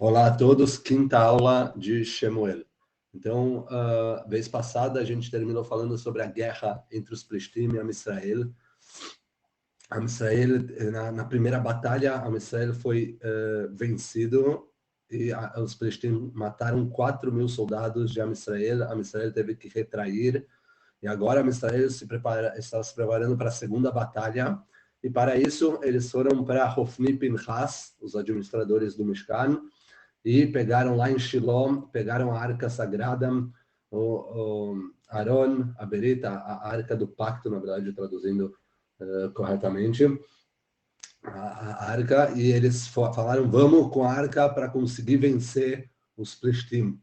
Olá a todos, quinta aula de Shemuel. Então, vez passada a gente terminou falando sobre a guerra entre os Plishtim e Am Israel. Am Israel, na primeira batalha, Am Israel foi vencido e os Plishtim mataram 4.000 soldados de Am Israel. Am Israel teve que retrair e agora Am Israel está se preparando para a segunda batalha. E para isso, eles foram para Hofni Pinchas, os administradores do Mishkan, e pegaram lá em Shilom, pegaram a arca sagrada, o Aaron, a Berita, a arca do pacto, na verdade, traduzindo corretamente, a arca, e eles falaram, vamos com a arca para conseguir vencer os Plishtim.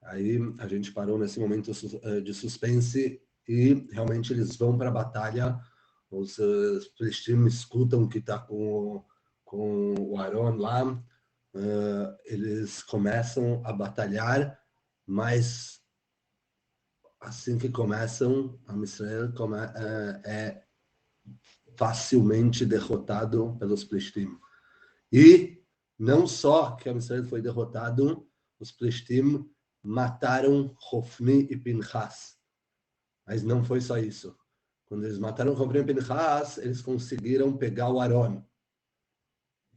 Aí a gente parou nesse momento de suspense e realmente eles vão para a batalha. Os Plishtim escutam que está com o Aaron lá. Eles começam a batalhar, mas assim que começam, a Israel é facilmente derrotado pelos Plishtim. E não só que a Israel foi derrotado, os Plishtim mataram Hofni e Pinchas. Mas não foi só isso. Quando eles mataram Hofni e Pinchas, eles conseguiram pegar o Aaron.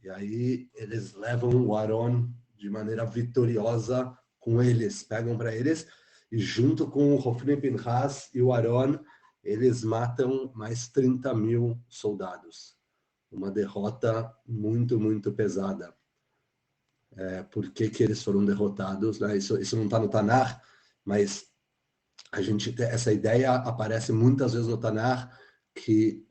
E aí eles levam o Aaron de maneira vitoriosa com eles, pegam para eles, e junto com o Hofni Pinchas e o Aaron, eles matam mais 30.000 soldados. Uma derrota muito, muito pesada. Por que eles foram derrotados? Né? Isso não está no Tanakh, mas essa ideia aparece muitas vezes no Tanakh, que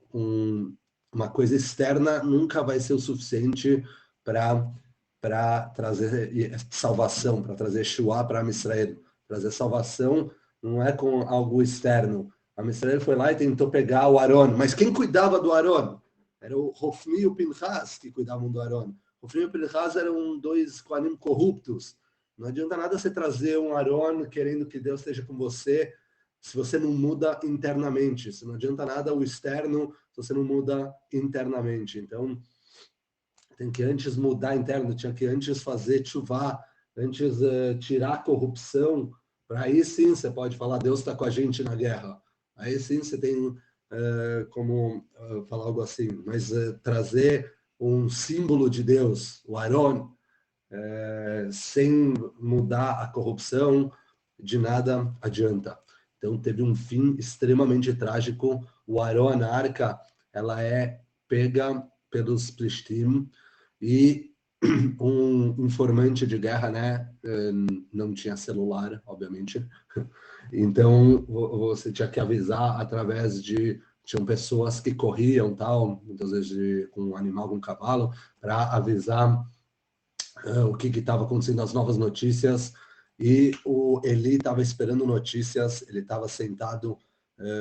uma coisa externa nunca vai ser o suficiente para trazer salvação, para trazer Shua para Israel. Trazer salvação não é com algo externo. A Israel foi lá e tentou pegar o Aaron, mas quem cuidava do Aaron? Era o Hofni e o Pinchas que cuidavam do Aaron. Hofni e o Pinchas eram dois Kohanim corruptos. Não adianta nada você trazer um Aaron querendo que Deus esteja com você se você não muda internamente. Se não adianta nada o externo se você não muda internamente. Então, tem que antes mudar interno, tinha que antes fazer chuvá, antes tirar a corrupção, para aí sim você pode falar, Deus está com a gente na guerra. Aí sim você tem como falar algo assim. Mas trazer um símbolo de Deus, o Aaron, sem mudar a corrupção, de nada adianta. Então teve um fim extremamente trágico. O Aaron, a arca, ela é pega pelos Plishtim e um informante de guerra, né? Não tinha celular, obviamente. Então você tinha que avisar através de tinham pessoas que corriam, tal, muitas vezes com um animal, com um cavalo, para avisar o que estava acontecendo, as novas notícias, e o Eli estava esperando notícias, ele estava sentado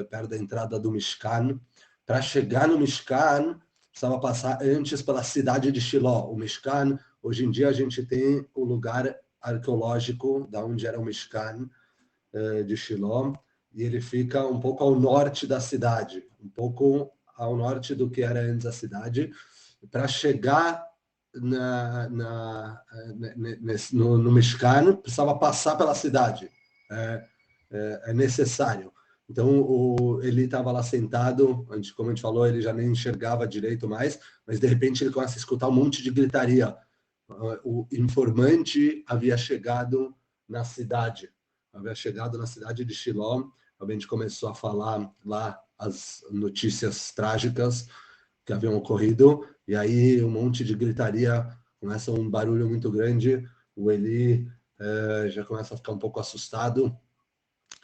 perto da entrada do Mishkan. Para chegar no Mishkan, precisava passar antes pela cidade de Shiló. O Mishkan, hoje em dia a gente tem o lugar arqueológico da onde era o Mishkan de Shiló, e ele fica um pouco ao norte da cidade, um pouco ao norte do que era antes a cidade. Para chegar no Mishkan, precisava passar pela cidade. É necessário. Então, ele estava lá sentado, como a gente falou, ele já nem enxergava direito mais, mas de repente ele começa a escutar um monte de gritaria. O informante havia chegado na cidade de Shiló. A gente começou a falar lá as notícias trágicas que haviam ocorrido, e aí um monte de gritaria, começa um barulho muito grande, o Eli já começa a ficar um pouco assustado,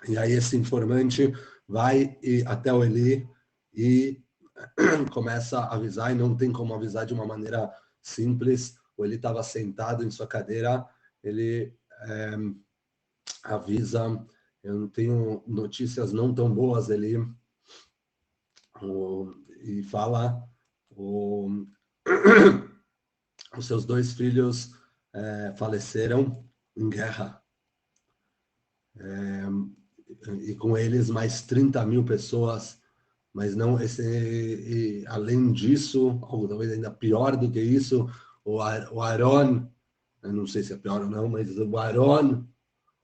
e aí esse informante vai até o Eli e começa a avisar, e não tem como avisar de uma maneira simples. O Eli estava sentado em sua cadeira, ele avisa, eu não tenho notícias não tão boas, Eli, e fala, os seus 2 filhos faleceram em guerra. E com eles mais 30.000 pessoas, mas não além disso, algo talvez ainda pior do que isso, o Aaron eu não sei se é pior ou não, mas o Aaron,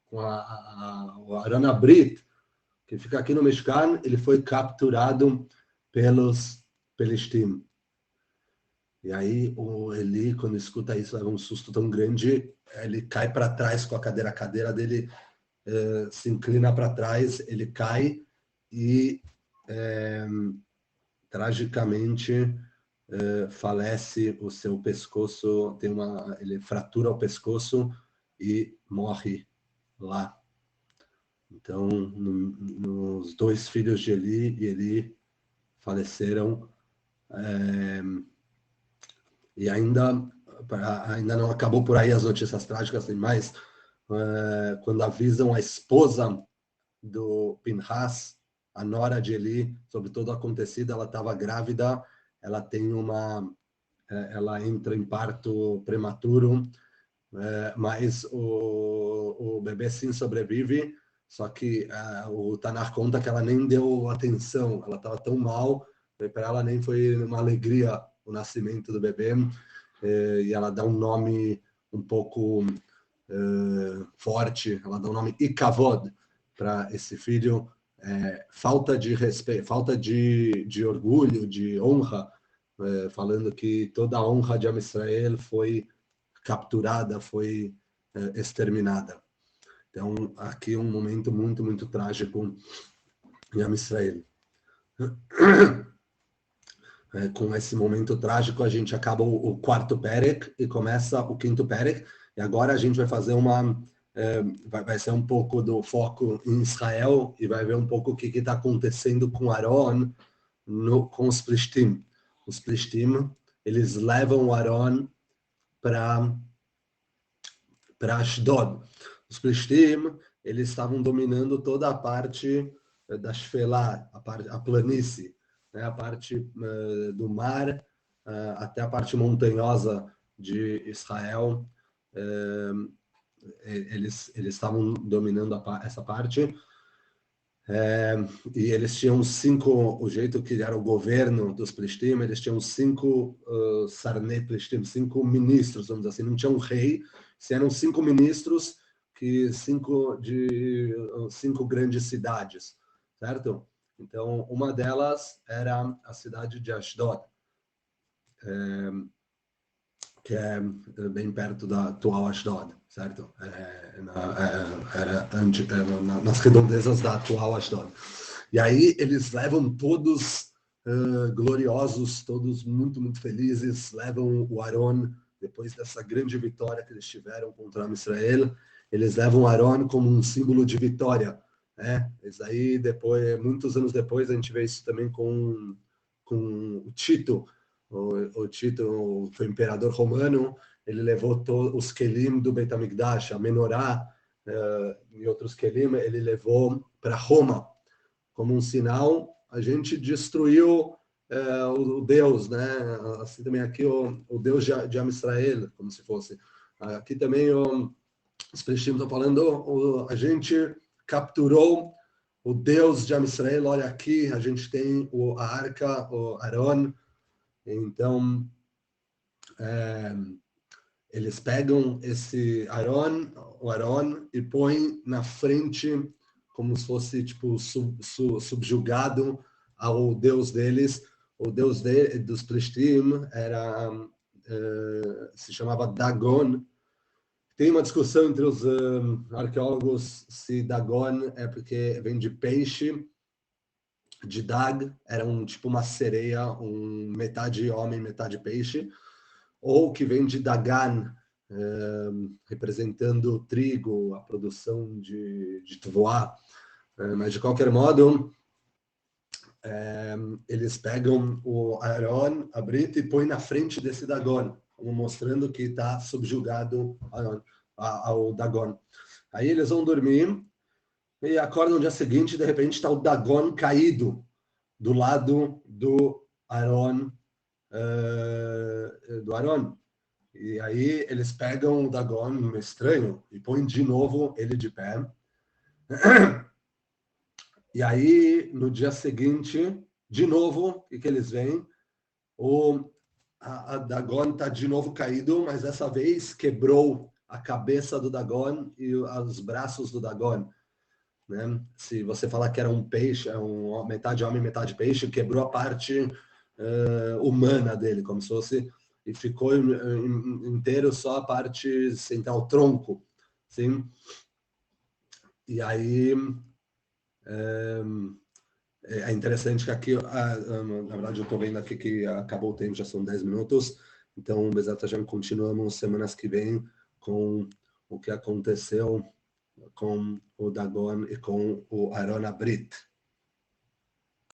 com o Aaron Abrit, que fica aqui no Mishkan, ele foi capturado pelos Pelistim. E aí o Eli, quando escuta isso, leva um susto tão grande, ele cai para trás com a cadeira dele se inclina para trás, ele cai e tragicamente falece o seu pescoço, ele fratura o pescoço e morre lá. Então, os dois filhos de Eli e Eli faleceram, e ainda não acabou por aí as notícias trágicas, tem mais. Quando avisam a esposa do Pinhas, a nora de Eli, sobre todo o acontecido, ela estava grávida, ela entra em parto prematuro, mas o bebê sim sobrevive, só que o Tanar conta que ela nem deu atenção, ela estava tão mal, para ela nem foi uma alegria o nascimento do bebê, e ela dá um nome um pouco forte, ela dá o nome Ikavod para esse filho, falta de respeito, falta de orgulho, de honra, falando que toda a honra de Am Israel foi capturada, foi exterminada. Então, aqui um momento muito, muito trágico em Am Israel. Com esse momento trágico, a gente acaba o quarto Perek e começa o quinto Perek. E agora a gente vai fazer vai ser um pouco do foco em Israel e vai ver um pouco o que está acontecendo com Aaron com os Plishtim. Os Plishtim, eles levam o Aaron para Ashdod. Os Plishtim, eles estavam dominando toda a parte da Shfelá, a planície, né? A parte do mar, até a parte montanhosa de Israel. Eles estavam dominando essa parte. E eles tinham 5, o jeito que era o governo dos Plishtim, eles tinham 5 Sarnei Plishtim, 5 ministros, vamos dizer assim, não tinha um rei, se eram 5 ministros, que 5 grandes cidades, certo? Então, uma delas era a cidade de Ashdod, que é bem perto da atual Ashdod, certo? Era nas redondezas da atual Ashdod. E aí eles levam todos gloriosos, todos muito, muito felizes, levam o Aaron, depois dessa grande vitória que eles tiveram contra o Israel, eles levam o Aaron como um símbolo de vitória. Isso aí, depois, muitos anos depois, a gente vê isso também com o Tito. O Tito foi imperador romano, ele levou os kelim do Beit HaMikdash, a menorá e outros kelim, ele levou para Roma. Como um sinal, a gente destruiu o Deus, né? Assim também aqui o Deus de Am Israel, como se fosse. Aqui também os Plishtim estão falando, a gente capturou o Deus de Am Israel, olha aqui, a gente tem a arca, o Aaron. Então, eles pegam o Aaron, e põem na frente, como se fosse tipo subjugado ao Deus deles. O Deus dos Plishtim se chamava Dagon. Tem uma discussão entre os arqueólogos se Dagon é porque vem de peixe, de Dag, era tipo uma sereia, metade homem, metade peixe, ou que vem de Dagan, representando o trigo, a produção de Tvoá. Mas, de qualquer modo, eles pegam o Aaron, a Brit, e põem na frente desse Dagon, como mostrando que está subjugado ao Dagon. Aí eles vão dormir e acordam no dia seguinte, e de repente está o Dagon caído do lado do Aaron. E aí eles pegam o Dagon estranho e põem de novo ele de pé. E aí, no dia seguinte, de novo, o que eles veem? A Dagon está de novo caído, mas dessa vez quebrou a cabeça do Dagon e os braços do Dagon. Né? Se você falar que era um peixe, metade homem, metade peixe, quebrou a parte humana dele, como se fosse, e ficou inteiro só a parte central, o tronco. Sim? E aí é interessante que aqui, na verdade eu estou vendo aqui que acabou o tempo, já são 10 minutos, então, Bezat Hashem, continuamos semanas que vem com o que aconteceu com o Dagon e com o Aron Abrit.